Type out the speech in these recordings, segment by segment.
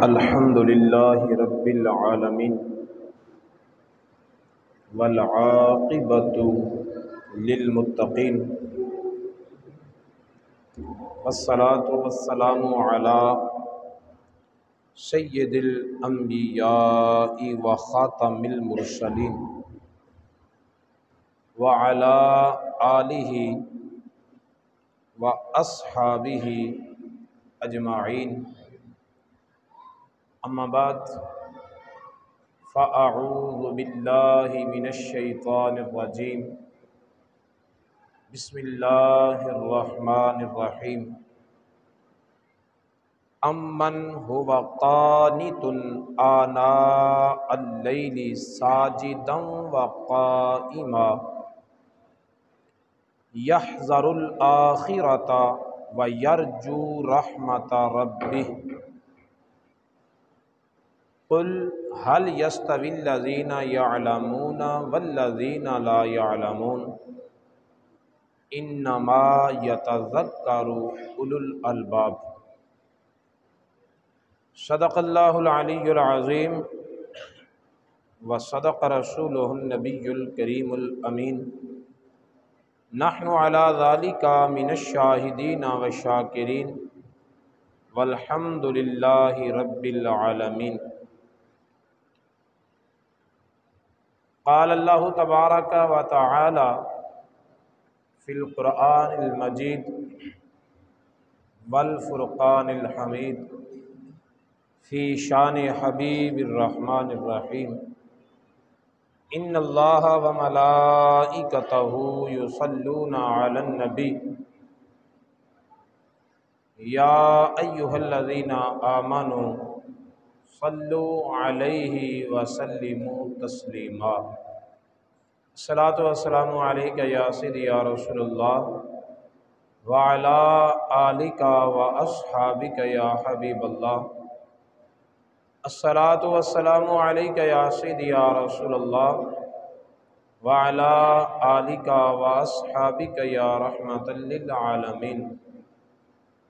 الحمد للہ رب العالمین والعاقبۃ للمتقین والصلاة والسلام علی سید الانبیاء وخاتم المرسلین وعلی آلہ واصحابہ اجمعین، اما بعد فاعوذ باللہ من الشیطان الرجیم، بسم اللہ الرحمن الرحیم۔ امن هو قانت آناء اللیل ساجدا وقائما یحذر الآخرۃ ویرجو رحمۃ ربہ، قل هل يستوي الذين يعلمون والذين لا يعلمون انما يتذكر اولو الالباب۔ صدق اللہ العلی العظیم وصدق رسولہ النبی الکریم الامین، نحن علی ذلک من الشاہدین والشاکرین والحمد للہ رب العالمین۔ قال اللہ تبارک و تعالی فی القرآن المجید والفرقان الحمید فی شان حبیب الرحمن الرحیم، ان اللہ وملائکتہ یصلون علی النبی یا ایہا الذین آمنوا صلوا علیہ وسلموا تسلیما۔ الصلاۃ والسلام علیک یا سیدی یا رسول اللہ وعلی آلک واصحابک یا حبیب اللہ۔ الصلاۃ والسلام علیک یا سیدی یا رسول اللہ وعلی آلک واصحابک یا رحمۃ للعالمین۔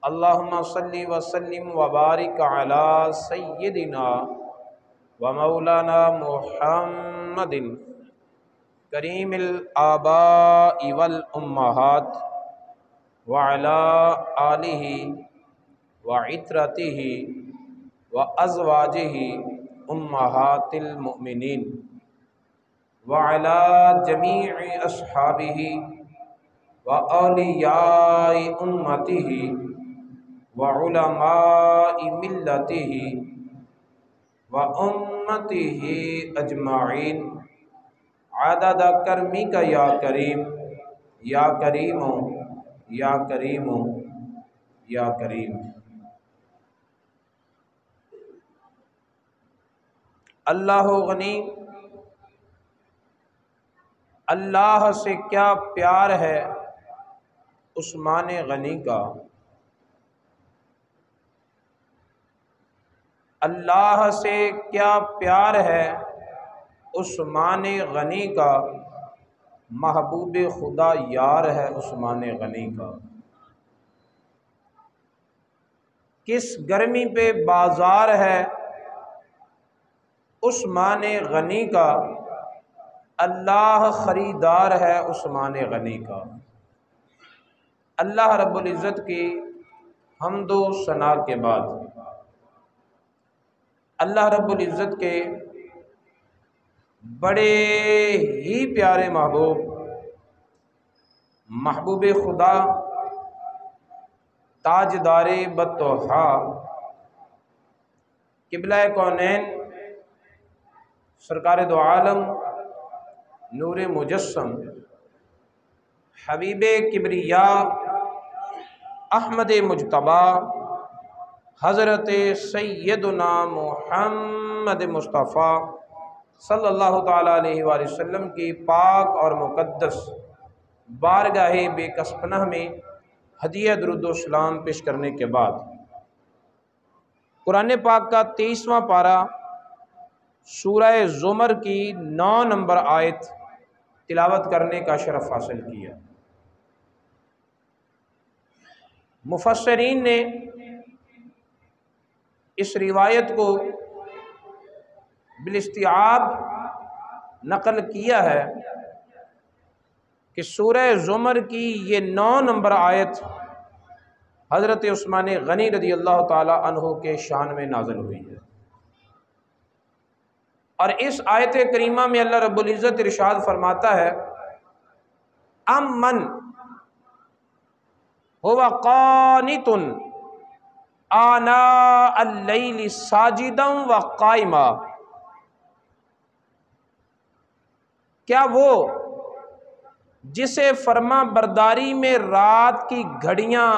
اللہم صلی وسلم وبارک علی سیدنا و مولانا محمد کریم الآباء والامہات وعلی آلہ وعترتہ وازواجہ امہات المؤمنین وعلی جمیع اصحابہ واولیاء امتہ وعلماء ملتہ وامتہ اجمعین عدد کرمک یا کریم یا کریم یا کریم یا کریم۔ اللہ غنی، اللہ سے کیا پیار ہے عثمان غنی کا، اللہ سے کیا پیار ہے عثمان غنی کا، محبوب خدا یار ہے عثمان غنی کا۔ کس گرمی پہ بازار ہے عثمان غنی کا، اللہ خریدار ہے عثمان غنی کا۔ اللہ رب العزت کی حمد و ثنا کے بعد اللہ رب العزت کے بڑے ہی پیارے محبوب خدا تاجدار بطحا قبلہ کونین سرکار دو عالم نور مجسم حبیب کبریا احمد مجتبی حضرت سیدنا محمد مصطفیٰ صلی اللہ تعالیٰ علیہ وآلہ وسلم کی پاک اور مقدس بارگاہ بے کس پناہ میں ہدیہ درود و سلام پیش کرنے کے بعد قرآن پاک کا 23واں پارہ سورہ زمر کی 9 نمبر آیت تلاوت کرنے کا شرف حاصل کیا۔ مفسرین نے اس روایت کو بالاستیعاب نقل کیا ہے کہ سورہ زمر کی یہ 9 نمبر آیت حضرت عثمان غنی رضی اللہ تعالی عنہ کے شان میں نازل ہوئی ہے، اور اس آیت کریمہ میں اللہ رب العزت ارشاد فرماتا ہے امن هو قانت آناء اللیل ساجدا وقائما، کیا وہ جسے فرما برداری میں رات کی گھڑیاں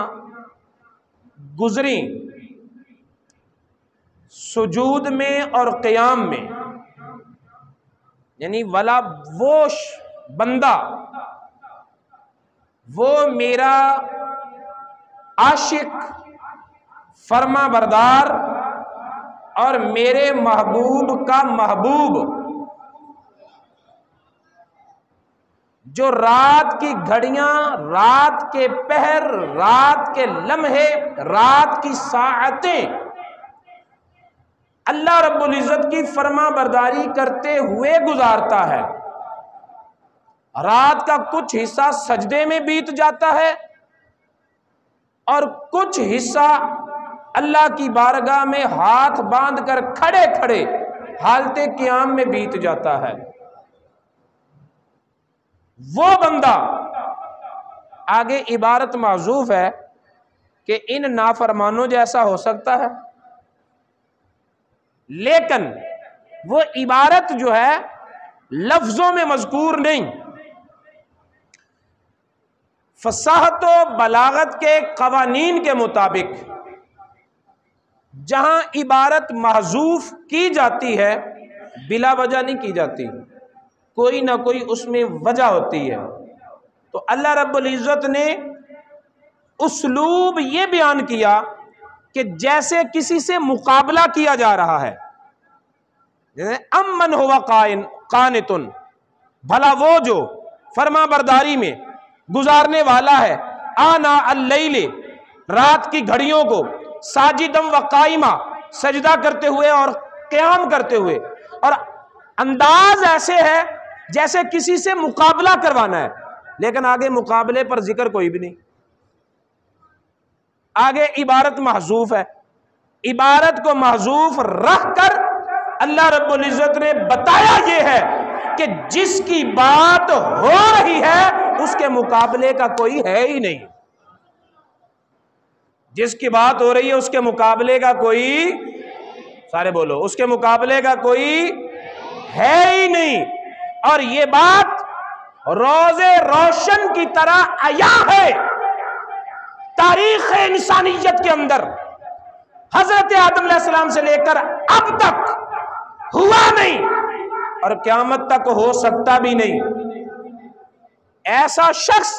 گزریں سجود میں اور قیام میں، یعنی ولا وہ بندہ، وہ میرا عاشق فرما بردار اور میرے محبوب کا محبوب، جو رات کی گھڑیاں، رات کے پہر، رات کے لمحے، رات کی ساعتیں اللہ رب العزت کی فرما برداری کرتے ہوئے گزارتا ہے۔ رات کا کچھ حصہ سجدے میں بیت جاتا ہے اور کچھ حصہ اللہ کی بارگاہ میں ہاتھ باندھ کر کھڑے کھڑے حالت قیام میں بیت جاتا ہے۔ وہ بندہ، آگے عبارت معذوف ہے کہ ان نافرمانوں جیسا ہو سکتا ہے، لیکن وہ عبارت جو ہے لفظوں میں مذکور نہیں، فصاحت و بلاغت کے قوانین کے مطابق جہاں عبارت محذوف کی جاتی ہے بلا وجہ نہیں کی جاتی، کوئی نہ کوئی اس میں وجہ ہوتی ہے۔ تو اللہ رب العزت نے اسلوب یہ بیان کیا کہ جیسے کسی سے مقابلہ کیا جا رہا ہے، جیسے امن ہوا قانتن، بھلا وہ جو فرما برداری میں گزارنے والا ہے، آنا اللیل، رات کی گھڑیوں کو، ساجدم و قائمہ، سجدہ کرتے ہوئے اور قیام کرتے ہوئے، اور انداز ایسے ہے جیسے کسی سے مقابلہ کروانا ہے، لیکن آگے مقابلے پر ذکر کوئی بھی نہیں، آگے عبارت محذوف ہے۔ عبارت کو محذوف رکھ کر اللہ رب العزت نے بتایا یہ ہے کہ جس کی بات ہو رہی ہے اس کے مقابلے کا کوئی ہے ہی نہیں، جس کی بات ہو رہی ہے اس کے مقابلے کا کوئی، سارے بولو، اس کے مقابلے کا کوئی ہے ہی نہیں۔ اور یہ بات روز روشن کی طرح عیاں ہے تاریخ انسانیت کے اندر، حضرت آدم علیہ السلام سے لے کر اب تک ہوا نہیں اور قیامت تک ہو سکتا بھی نہیں۔ ایسا شخص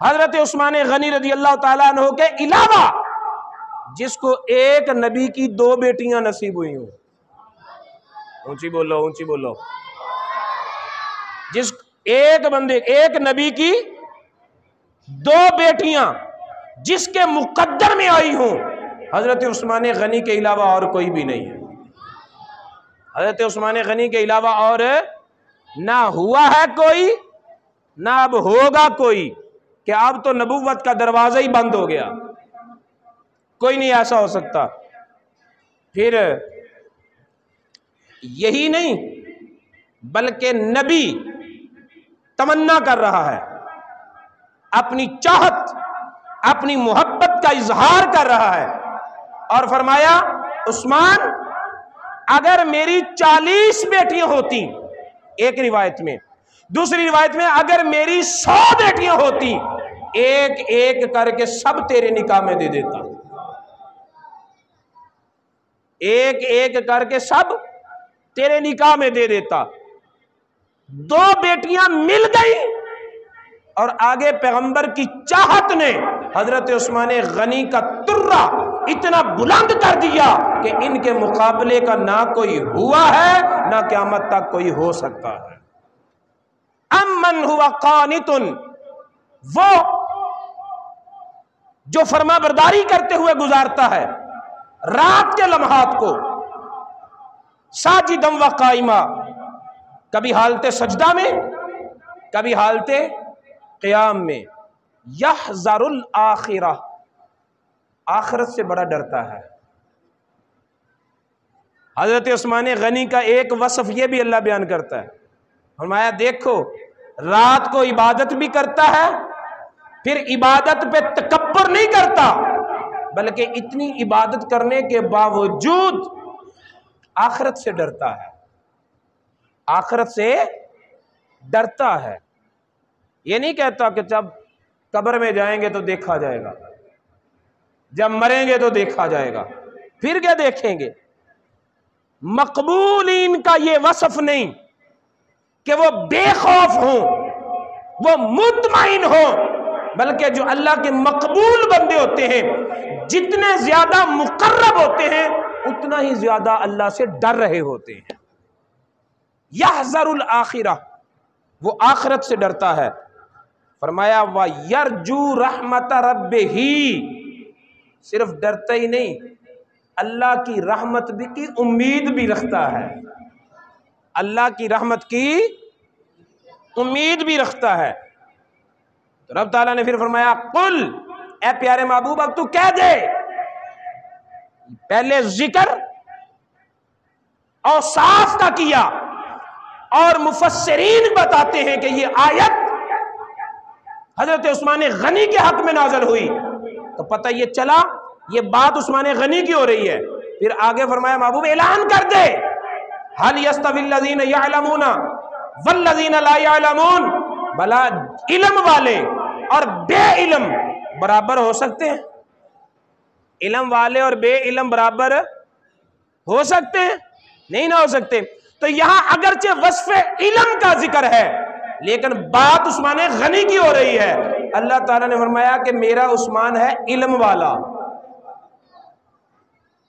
حضرت عثمان غنی رضی اللہ تعالیٰ عنہ کے علاوہ جس کو ایک نبی کی 2 بیٹیاں نصیب ہوئی ہوں، اونچی بولو اونچی بولو، جس ایک نبی کی 2 بیٹیاں جس کے مقدر میں آئی ہوں، حضرت عثمان غنی کے علاوہ اور کوئی بھی نہیں ہے۔ حضرت عثمان غنی کے علاوہ اور نہ ہوا ہے کوئی، نہ اب ہوگا کوئی، کہ اب تو نبوت کا دروازہ ہی بند ہو گیا، کوئی نہیں ایسا ہو سکتا۔ پھر یہی نہیں بلکہ نبی تمنا کر رہا ہے، اپنی چاہت، اپنی محبت کا اظہار کر رہا ہے، اور فرمایا عثمان اگر میری 40 بیٹیاں ہوتی، ایک روایت میں، دوسری روایت میں اگر میری 100 بیٹیاں ہوتی، ایک ایک کر کے سب تیرے نکاح میں دے دیتا، ایک ایک کر کے سب تیرے نکاح میں دے دیتا۔ 2 بیٹیاں مل گئی اور آگے پیغمبر کی چاہت نے حضرت عثمان غنی کا ترہ اتنا بلند کر دیا کہ ان کے مقابلے کا نہ کوئی ہوا ہے نہ قیامت تک کوئی ہو سکتا ہے۔ امن ہوا قانتن، وہ جو فرما برداری کرتے ہوئے گزارتا ہے، رات کے لمحات کو ساجدم و قائمہ، کبھی حالت سجدہ میں، کبھی حالت قیام میں، یحذر الآخرہ، آخرت سے بڑا ڈرتا ہے۔ حضرت عثمان غنی کا ایک وصف یہ بھی اللہ بیان کرتا ہے، فرمایا دیکھو رات کو عبادت بھی کرتا ہے، پھر عبادت پہ تکبر نہیں کرتا، بلکہ اتنی عبادت کرنے کے باوجود آخرت سے ڈرتا ہے، آخرت سے ڈرتا ہے۔ یہ نہیں کہتا کہ جب قبر میں جائیں گے تو دیکھا جائے گا، جب مریں گے تو دیکھا جائے گا، پھر کیا دیکھیں گے۔ مقبولین کا یہ وصف نہیں کہ وہ بے خوف ہوں، وہ مطمئن ہوں، بلکہ جو اللہ کے مقبول بندے ہوتے ہیں جتنے زیادہ مقرب ہوتے ہیں اتنا ہی زیادہ اللہ سے ڈر رہے ہوتے ہیں۔ یحذر الآخرہ، وہ آخرت سے ڈرتا ہے۔ فرمایا وَيَرْجُو رَحْمَتَ رَبِّهِ، صرف ڈرتا ہی نہیں، اللہ کی رحمت بھی کی امید بھی رکھتا ہے، اللہ کی رحمت کی امید بھی رکھتا ہے۔ تو رب تعالیٰ نے پھر فرمایا قل، اے پیارے محبوب اب تو کہہ دے، پہلے ذکر اوصاف کا کیا، اور مفسرین بتاتے ہیں کہ یہ آیت حضرت عثمان غنی کے حق میں نازل ہوئی، تو پتہ یہ چلا یہ بات عثمان غنی کی ہو رہی ہے۔ پھر آگے فرمایا محبوب اعلان کر دے هل يستوي الذين يعلمون والذين لا يعلمون، بھلا علم والے اور بے علم برابر ہو سکتے ہیں؟ علم والے اور بے علم برابر ہو سکتے ہیں؟ نہیں نہ ہو سکتے۔ تو یہاں اگرچہ وصف علم کا ذکر ہے لیکن بات عثمان غنی کی ہو رہی ہے۔ اللہ تعالیٰ نے فرمایا کہ میرا عثمان ہے علم والا،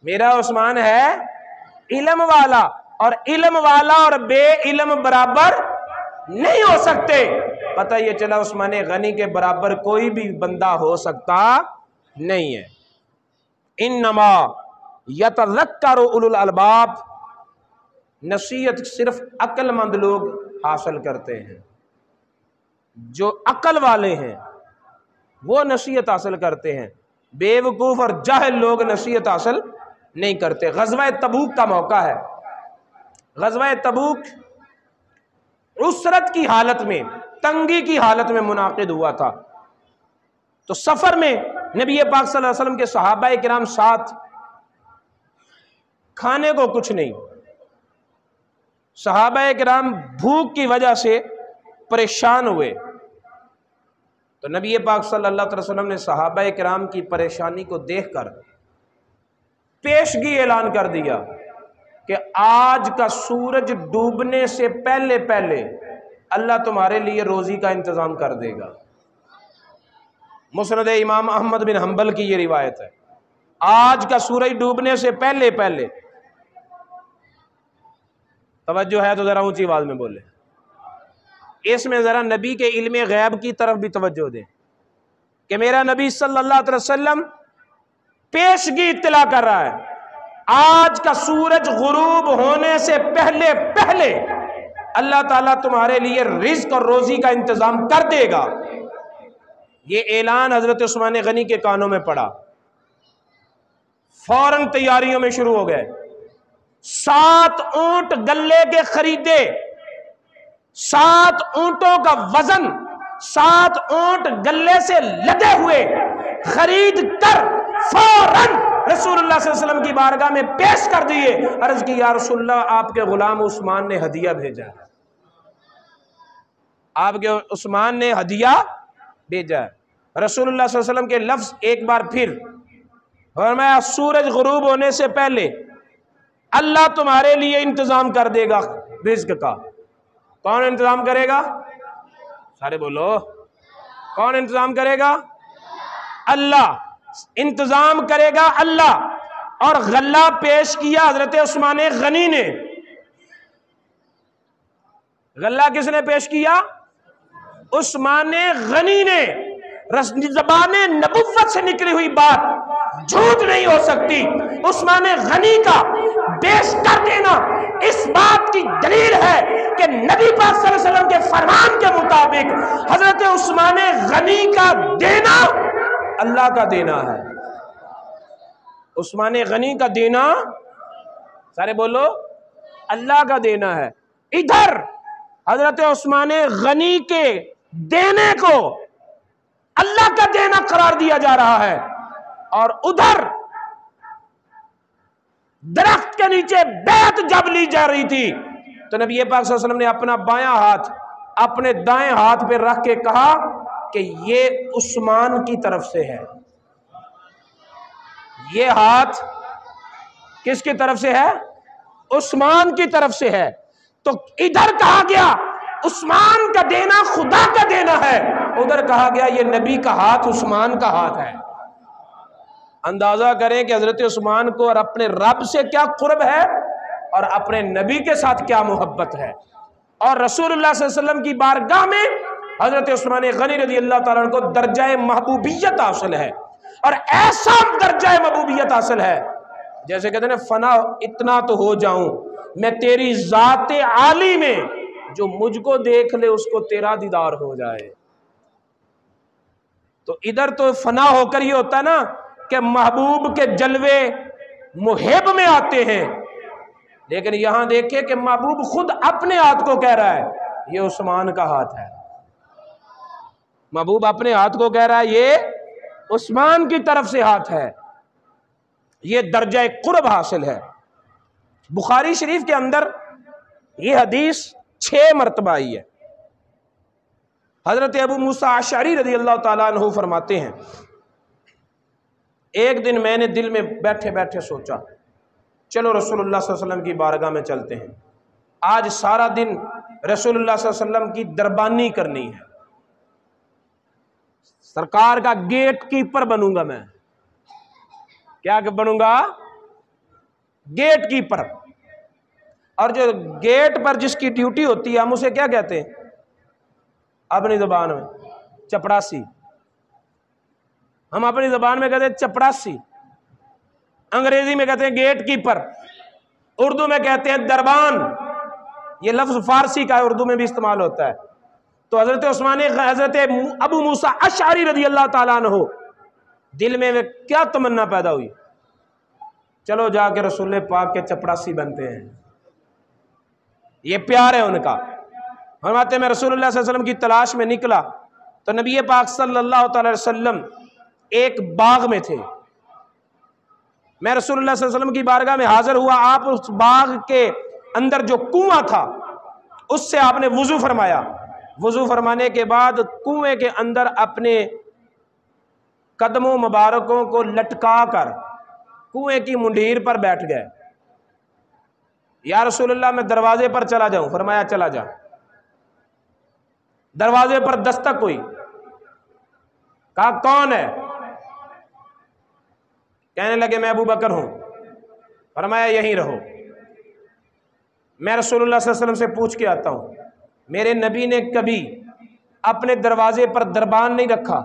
میرا عثمان ہے علم والا، اور علم والا اور بے علم برابر نہیں ہو سکتے۔ پتہ یہ چلا عثمان غنی کے برابر کوئی بھی بندہ ہو سکتا نہیں ہے۔ انما یتذکر اولو الالباب، نصیحت صرف عقل مند لوگ حاصل کرتے ہیں، جو عقل والے ہیں وہ نصیحت حاصل کرتے ہیں، بے وقوف اور جاہل لوگ نصیحت حاصل نہیں کرتے۔ غزوہ تبوک کا موقع ہے، غزوہ تبوک عسرت کی حالت میں، تنگی کی حالت میں منعقد ہوا تھا۔ تو سفر میں نبی پاک صلی اللہ علیہ وسلم کے صحابہ کرام ساتھ، کھانے کو کچھ نہیں، صحابہ کرام بھوک کی وجہ سے پریشان ہوئے۔ تو نبی پاک صلی اللہ علیہ وسلم نے صحابہ کرام کی پریشانی کو دیکھ کر پیشگی اعلان کر دیا کہ آج کا سورج ڈوبنے سے پہلے پہلے اللہ تمہارے لیے روزی کا انتظام کر دے گا۔ مسند امام احمد بن حنبل کی یہ روایت ہے، آج کا سورج ڈوبنے سے پہلے پہلے، توجہ ہے تو ذرا اونچی آواز میں بولے، اس میں ذرا نبی کے علم غیب کی طرف بھی توجہ دیں کہ میرا نبی صلی اللہ علیہ وسلم پیشگی اطلاع کر رہا ہے، آج کا سورج غروب ہونے سے پہلے پہلے اللہ تعالیٰ تمہارے لیے رزق اور روزی کا انتظام کر دے گا۔ یہ اعلان حضرت عثمان غنی کے کانوں میں پڑا، فوراً تیاریوں میں شروع ہو گئے۔ 7 اونٹ گلے کے خریدے، 7 اونٹوں کا وزن، 7 اونٹ گلے سے لدے ہوئے خرید کر فوراً رسول اللہ صلی اللہ علیہ وسلم کی بارگاہ میں پیش کر دیے۔ عرض کی یا رسول اللہ آپ کے غلام عثمان نے ہدیہ بھیجا ہے، آپ کے عثمان نے ہدیہ بھیجا ہے۔ رسول اللہ صلی اللہ علیہ وسلم کے لفظ ایک بار پھر فرمایا سورج غروب ہونے سے پہلے اللہ تمہارے لیے انتظام کر دے گا رزق کا۔ کون انتظام کرے گا؟ سارے بولو، کون انتظام کرے گا؟ اللہ انتظام کرے گا، اللہ۔ اور غلہ پیش کیا حضرت عثمان غنی نے۔ غلہ کس نے پیش کیا؟ عثمان غنی نے۔ زبان نبوت سے نکلی ہوئی بات جھوٹ نہیں ہو سکتی۔ عثمان غنی کا پیش کر دینا اس بات کی دلیل ہے کہ نبی پاک صلی اللہ علیہ وسلم کے فرمان کے مطابق حضرت عثمان غنی کا دینا اللہ کا دینا ہے۔ عثمان غنی کا دینا، سارے بولو، اللہ کا دینا ہے۔ ادھر حضرت عثمان غنی کے دینے کو اللہ کا دینا قرار دیا جا رہا ہے، اور ادھر درخت کے نیچے بیعت جب لی جا رہی تھی تو نبی پاک صلی اللہ علیہ وسلم نے اپنا بایاں ہاتھ اپنے دائیں ہاتھ پہ رکھ کے کہا کہ یہ عثمان کی طرف سے ہے۔ یہ ہاتھ کس کی طرف سے ہے؟ عثمان کی طرف سے ہے۔ تو ادھر کہا گیا عثمان کا دینا خدا کا دینا ہے، ادھر کہا گیا یہ نبی کا ہاتھ عثمان کا ہاتھ ہے۔ اندازہ کریں کہ حضرت عثمان کو اور اپنے رب سے کیا قرب ہے اور اپنے نبی کے ساتھ کیا محبت ہے، اور رسول اللہ صلی اللہ علیہ وسلم کی بارگاہ میں حضرت عثمان غنی رضی اللہ تعالیٰ عنہ کو درجہ محبوبیت حاصل ہے، اور ایسا درجہ محبوبیت حاصل ہے جیسے کہتے ہیں نا، فنا اتنا تو ہو جاؤں میں تیری ذات عالی میں، جو مجھ کو دیکھ لے اس کو تیرا دیدار ہو جائے۔ تو ادھر تو فنا ہو کر یہ ہوتا نا کہ محبوب کے جلوے محب میں آتے ہیں، لیکن یہاں دیکھیں کہ محبوب خود اپنے ہاتھ کو کہہ رہا ہے یہ عثمان کا ہاتھ ہے۔ محبوب اپنے ہاتھ کو کہہ رہا ہے یہ عثمان کی طرف سے ہاتھ ہے۔ یہ درجہ قرب حاصل ہے۔ بخاری شریف کے اندر یہ حدیث 6 مرتبہ آئی ہے۔ حضرت ابو موسیٰ اشعری رضی اللہ تعالیٰ عنہ فرماتے ہیں، ایک دن میں نے دل میں بیٹھے بیٹھے سوچا چلو رسول اللہ صلی اللہ علیہ وسلم کی بارگاہ میں چلتے ہیں، آج سارا دن رسول اللہ صلی اللہ علیہ وسلم کی دربانی کرنی ہے، سرکار کا گیٹ کیپر بنوں گا میں۔ کیا بنوں گا؟ Gate keeper. اور جو گیٹ پر جس کی ڈیوٹی ہوتی ہے ہم اسے کیا کہتے ہیں اپنی زبان میں؟ چپڑاسی۔ ہم اپنی زبان میں کہتے ہیں چپڑاسی، انگریزی میں کہتے ہیں گیٹ کیپر، اردو میں کہتے ہیں دربان۔ یہ لفظ فارسی کا ہے، اردو میں بھی استعمال ہوتا ہے۔ تو حضرت ابو موسیٰ اشعری رضی اللہ تعالیٰ عنہ دل میں کیا تمنا پیدا ہوئی، چلو جا کے رسول پاک کے چپڑاسی بنتے ہیں۔ یہ پیار ہے ان کا۔ فرماتے ہیں میں رسول اللہ صلی اللہ علیہ وسلم کی تلاش میں نکلا تو نبی پاک صلی اللہ تعالی وسلم ایک باغ میں تھے۔ میں رسول اللہ صلی اللہ علیہ وسلم کی بارگاہ میں حاضر ہوا، آپ اس باغ کے اندر جو کنواں تھا اس سے آپ نے وضو فرمایا۔ وضو فرمانے کے بعد کنویں کے اندر اپنے قدموں مبارکوں کو لٹکا کر کنویں کی منڈیر پر بیٹھ گئے۔ یا رسول اللہ میں دروازے پر چلا جاؤں؟ فرمایا چلا جا۔ دروازے پر دستک ہوئی، کہا کون ہے؟ کہنے لگے میں ابو بکر ہوں۔ فرمایا یہیں رہو، میں رسول اللہ صلی اللہ علیہ وسلم سے پوچھ کے آتا ہوں۔ میرے نبی نے کبھی اپنے دروازے پر دربان نہیں رکھا،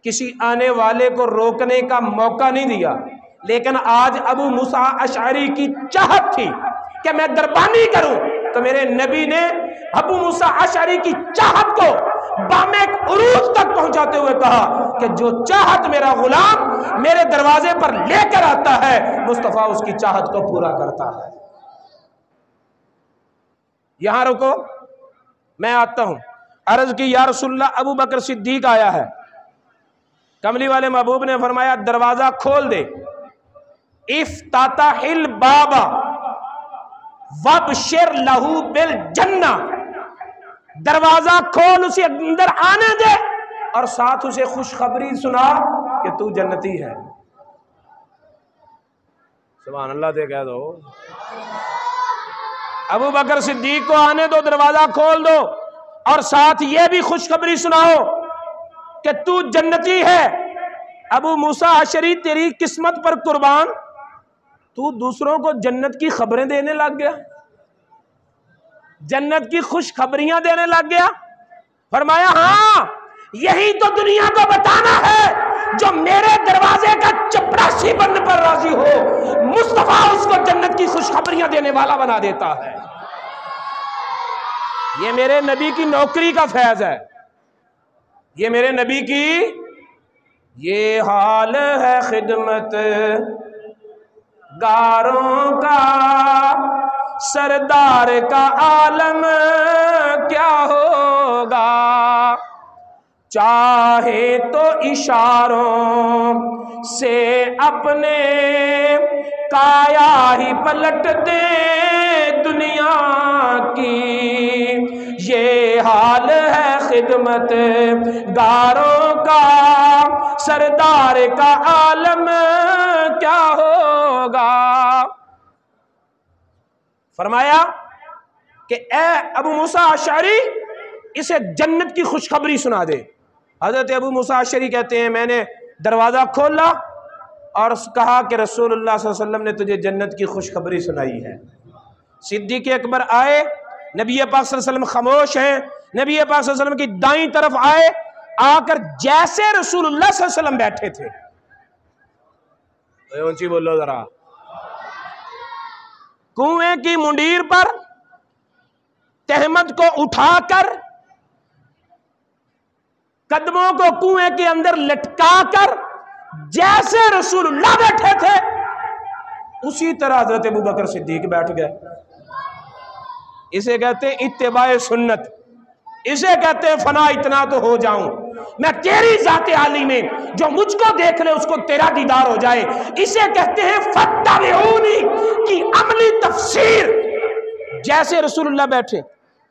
کسی آنے والے کو روکنے کا موقع نہیں دیا، لیکن آج ابو موسیٰ اشعری کی چاہت تھی کہ میں دربانی کروں، تو میرے نبی نے ابو موسیٰ اشعری کی چاہت کو بام عروج تک پہنچاتے ہوئے کہا کہ جو چاہت میرا غلام میرے دروازے پر لے کر آتا ہے مصطفیٰ اس کی چاہت کو پورا کرتا ہے۔ یہاں رکو، میں آتا ہوں۔ عرض کی یا رسول اللہ ابو بکر صدیق آیا ہے۔ کملی والے محبوب نے فرمایا دروازہ کھول دے، افتتح الباب وابشر لہو بالجنہ، دروازہ کھول اسے اندر آنے دے اور ساتھ اسے خوشخبری سنا کہ تو جنتی ہے۔ سبحان اللہ دے کہہ دو۔ ابو بکر صدیق کو آنے دو، دروازہ کھول دو اور ساتھ یہ بھی خوشخبری سناؤ کہ تو جنتی ہے۔ ابو موسیٰ اشعری تیری قسمت پر قربان، تو دوسروں کو جنت کی خبریں دینے لگ گیا، جنت کی خوشخبریاں دینے لگ گیا۔ فرمایا ہاں یہی تو دنیا کو بتانا ہے، جو میرے دروازے کا چپراسی بننے پر راضی ہو، مصطفیٰ اس کو جنت کی خوشخبریاں دینے والا بنا دیتا ہے۔ یہ میرے نبی کی نوکری کا فیض ہے، یہ میرے نبی کی، یہ حال ہے خدمت گاروں کا، سردار کا عالم کیا ہوگا، چاہے تو اشاروں سے اپنے کایا ہی پلٹ دے دنیا کی، یہ حال ہے خدمت گاروں کا، سردار کا عالم کیا ہوگا۔ فرمایا کہ اے ابو موسیٰ اشعری اسے جنت کی خوشخبری سنا دے۔ حضرت ابو موسیٰ اشعری کہتے ہیں میں نے دروازہ کھولا اور کہا کہ رسول اللہ صلی اللہ علیہ وسلم نے تجھے جنت کی خوشخبری سنائی ہے۔ صدیق اکبر آئے، نبی پاک صلی اللہ علیہ وسلم خاموش ہیں، نبی پاک صلی اللہ علیہ وسلم کی دائیں طرف آئے، آ کر جیسے رسول اللہ صلی اللہ علیہ وسلم بیٹھے تھے، اونچی بولو ذرا، کنویں کی منڈیر پر تہمت کو اٹھا کر قدموں کو کنویں کے اندر لٹکا کر جیسے رسول اللہ بیٹھے تھے اسی طرح حضرت ابوبکر صدیق بیٹھ گئے۔ اسے کہتے ہیں اتباع سنت، اسے کہتے ہیں فنا اتنا تو ہو جاؤں میں تیری ذات عالی میں، جو مجھ کو دیکھ لے اس کو تیرا دیدار ہو جائے، اسے کہتے ہیں فاتبعونی کی عملی تفسیر۔ جیسے رسول اللہ بیٹھے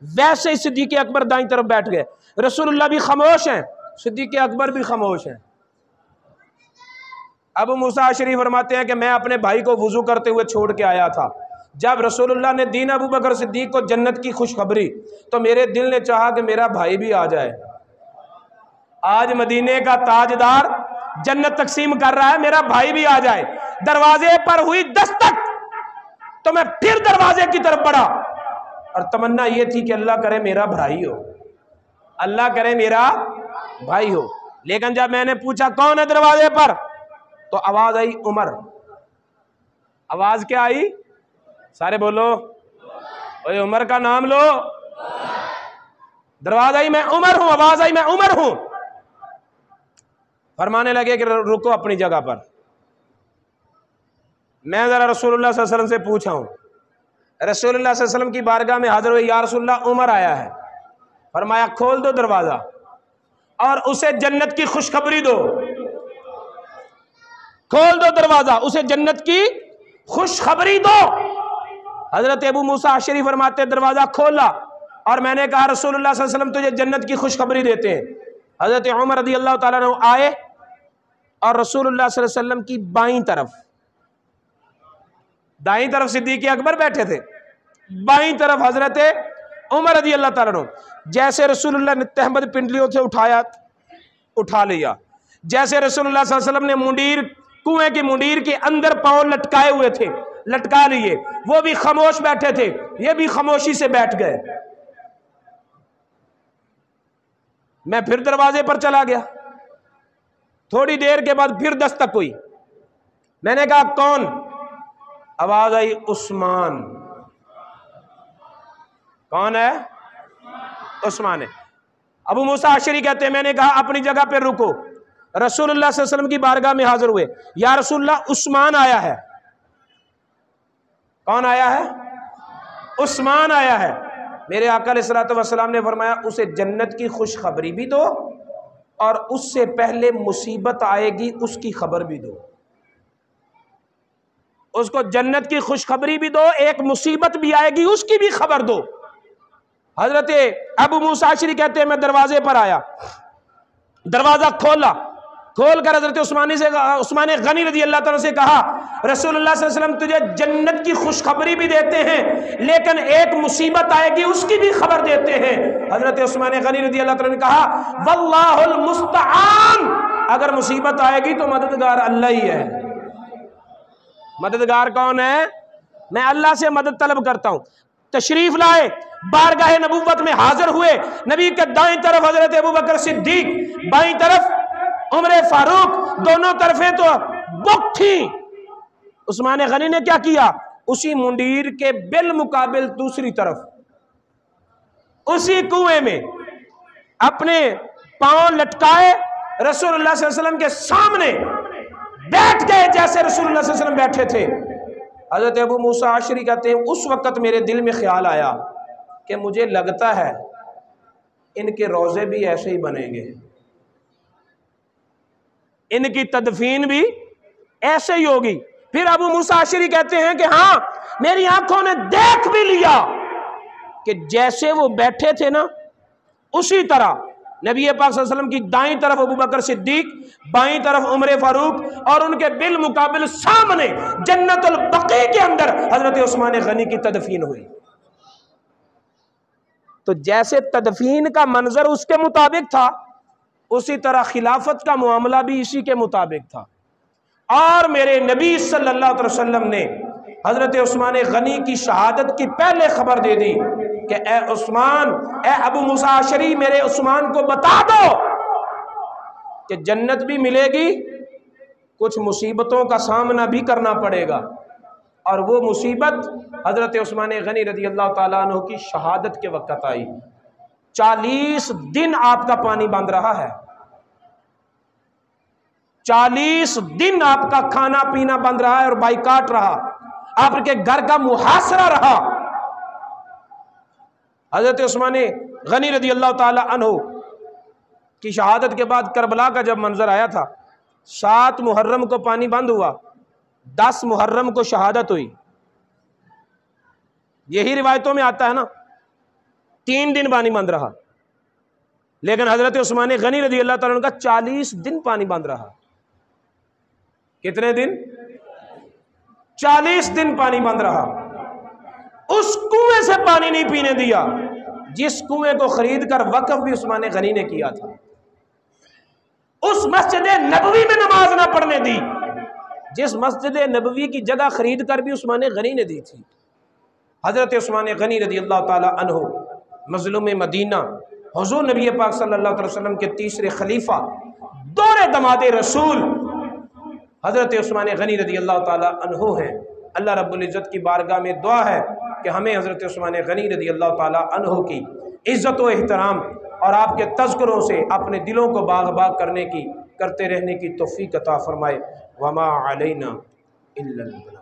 ویسے ہی صدیق اکبر دائیں طرف بیٹھ گئے، رسول اللہ بھی خاموش ہیں، صدیق اکبر بھی خاموش ہیں۔ ابو موسیٰ اشعری فرماتے ہیں کہ میں اپنے بھائی کو وضو کرتے ہوئے چھوڑ کے آیا تھا، جب رسول اللہ نے دین ابو بکر صدیق کو جنت کی خوشخبری تو میرے دل نے چاہا کہ میرا بھائی بھی آ جائے، آج مدینے کا تاجدار جنت تقسیم کر رہا ہے، میرا بھائی بھی آ جائے۔ دروازے پر ہوئی دستک تو میں پھر دروازے کی طرف بڑھا اور تمنا یہ تھی کہ اللہ کرے میرا بھائی ہو، اللہ کرے میرا بھائی ہو۔ لیکن جب میں نے پوچھا کون ہے دروازے پر تو آواز آئی عمر۔ آواز کیا آئی؟ سارے بولو، اوے عمر کا نام لو۔ دروازہ آئی میں عمر ہوں، آواز آئی میں عمر ہوں۔ فرمانے لگے کہ رکو اپنی جگہ پر۔ میں ذرا رسول اللہ صلی اللہ علیہ وسلم سے پوچھا ہوں، رسول اللہ صلی اللہ علیہ وسلم کی بارگاہ میں حاضر ہوئے، یا رسول اللہ عمر آیا ہے۔ فرمایا کھول دو دروازہ اور اسے جنت کی خوشخبری دو، کھول دو دروازہ اسے جنت کی خوشخبری دو۔ حضرت ابو موسیٰ اشعری فرماتے دروازہ کھولا اور میں نے کہا رسول اللہ صلی اللہ علیہ وسلم تجھے جنت کی خوشخبری دیتے ہیں۔ حضرت عمر رضی اللہ تعالیٰ عنہ آئے اور رسول اللہ صلی اللہ علیہ وسلم کی بائیں طرف، دائیں طرف صدیق اکبر بیٹھے تھے، بائیں طرف حضرت عمر رضی اللہ تعالیٰ عنہ، جیسے رسول اللہ نے تہمت پنڈلیوں سے اٹھا لیا، جیسے رسول اللہ صلی اللہ علیہ وسلم نے منڈیر، کنویں کی منڈیر کے اندر پاؤں لٹکائے ہوئے تھے، لٹکا لیے، وہ بھی خاموش بیٹھے تھے، یہ بھی خاموشی سے بیٹھ گئے۔ میں پھر دروازے پر چلا گیا، تھوڑی دیر کے بعد پھر دستک ہوئی، میں نے کہا کون؟ آواز آئی عثمان۔ کون ہے؟ عثمان ہے۔ ابو موسیٰ اشعری کہتے ہیں میں نے کہا اپنی جگہ پہ رکو، رسول اللہ صلی اللہ علیہ وسلم کی بارگاہ میں حاضر ہوئے، یا رسول اللہ عثمان آیا ہے۔ کون آیا ہے؟ عثمان آیا ہے۔ میرے آقا علیہ الصلوۃ والسلام نے فرمایا اسے جنت کی خوشخبری بھی دو اور اس سے پہلے مصیبت آئے گی اس کی خبر بھی دو۔ اس کو جنت کی خوشخبری بھی دو، ایک مصیبت بھی آئے گی اس کی بھی خبر دو۔ حضرت ابو موسیٰ اشعری کہتے ہیں میں دروازے پر آیا، دروازہ کھول کر حضرت عثمان غنی رضی اللہ تعالیٰ سے کہا رسول اللہ صلی اللہ علیہ وسلم تجھے جنت کی خوشخبری بھی دیتے ہیں لیکن ایک مصیبت آئے گی اس کی بھی خبر دیتے ہیں۔ حضرت عثمان غنی رضی اللہ تعالیٰ نے کہا واللہ المستعان، اگر مصیبت آئے گی تو مددگار اللہ ہی ہے۔ مددگار کون ہے؟ میں اللہ سے مدد طلب کرتا ہوں۔ تشریف لائے، بارگاہ نبوت میں حاضر ہوئے، نبی کے دائیں طرف حضرت ابوبکر صدیق، بائیں طرف عمر فاروق، دونوں طرفیں تو بک تھیں۔ عثمان غنی نے کیا کیا؟ اسی منڈیر کے بالمقابل دوسری طرف اسی کنویں میں اپنے پاؤں لٹکائے، رسول اللہ صلی اللہ علیہ وسلم کے سامنے بیٹھ گئے جیسے رسول اللہ صلی اللہ علیہ وسلم بیٹھے تھے۔ حضرت ابو موسیٰ عشری کہتے ہیں اس وقت میرے دل میں خیال آیا کہ مجھے لگتا ہے ان کے روضے بھی ایسے ہی بنیں گے، ان کی تدفین بھی ایسے ہی ہوگی۔ پھر ابو موسیٰ عشری کہتے ہیں کہ ہاں میری آنکھوں نے دیکھ بھی لیا کہ جیسے وہ بیٹھے تھے نا اسی طرح نبی پاک صلی اللہ علیہ وسلم کی دائیں طرف ابوبکر صدیق، بائیں طرف عمر فاروق، اور ان کے بالمقابل سامنے جنت البقیع کے اندر حضرت عثمان غنی کی تدفین ہوئی۔ تو جیسے تدفین کا منظر اس کے مطابق تھا، اسی طرح خلافت کا معاملہ بھی اسی کے مطابق تھا۔ اور میرے نبی صلی اللہ علیہ وسلم نے حضرت عثمان غنی کی شہادت کی پہلے خبر دے دی کہ اے عثمان، اے ابو موسیٰ عشری، میرے عثمان کو بتا دو کہ جنت بھی ملے گی، کچھ مصیبتوں کا سامنا بھی کرنا پڑے گا، اور وہ مصیبت حضرت عثمان غنی رضی اللہ تعالیٰ عنہ کی شہادت کے وقت آئی۔ 40 دن آپ کا پانی بند رہا ہے، 40 دن آپ کا کھانا پینا بند رہا ہے اور بائیکاٹ رہا، آپ کے گھر کا محاصرہ رہا۔ حضرت عثمان غنی رضی اللہ تعالی عنہ کی شہادت کے بعد کربلا کا جب منظر آیا تھا، 7 محرم کو پانی بند ہوا، 10 محرم کو شہادت ہوئی۔ یہی روایتوں میں آتا ہے نا، 3 دن پانی بند رہا، لیکن حضرت عثمان غنی رضی اللہ تعالیٰ عنہ کا 40 دن پانی بند رہا۔ کتنے دن؟ 40 دن پانی بند رہا۔ اس کنویں سے پانی نہیں پینے دیا جس کنویں کو خرید کر وقف بھی عثمان غنی نے کیا تھا۔ اس مسجد نبوی میں نماز نہ پڑھنے دی جس مسجد نبوی کی جگہ خرید کر بھی عثمان غنی نے دی تھی۔ حضرت عثمان غنی رضی اللہ تعالی عنہ مظلوم مدینہ، حضور نبی پاک صلی اللہ علیہ وسلم کے تیسرے خلیفہ، دور دماد رسول حضرت عثمان غنی رضی اللہ تعالی عنہ ہیں۔ اللہ رب العزت کی بارگاہ میں دعا ہے کہ ہمیں حضرت عثمان غنی رضی اللہ تعالی عنہ کی عزت و احترام اور آپ کے تذکروں سے اپنے دلوں کو باغ باغ کرتے رہنے کی توفیق عطا فرمائے۔ وما علینا الا البلاغ۔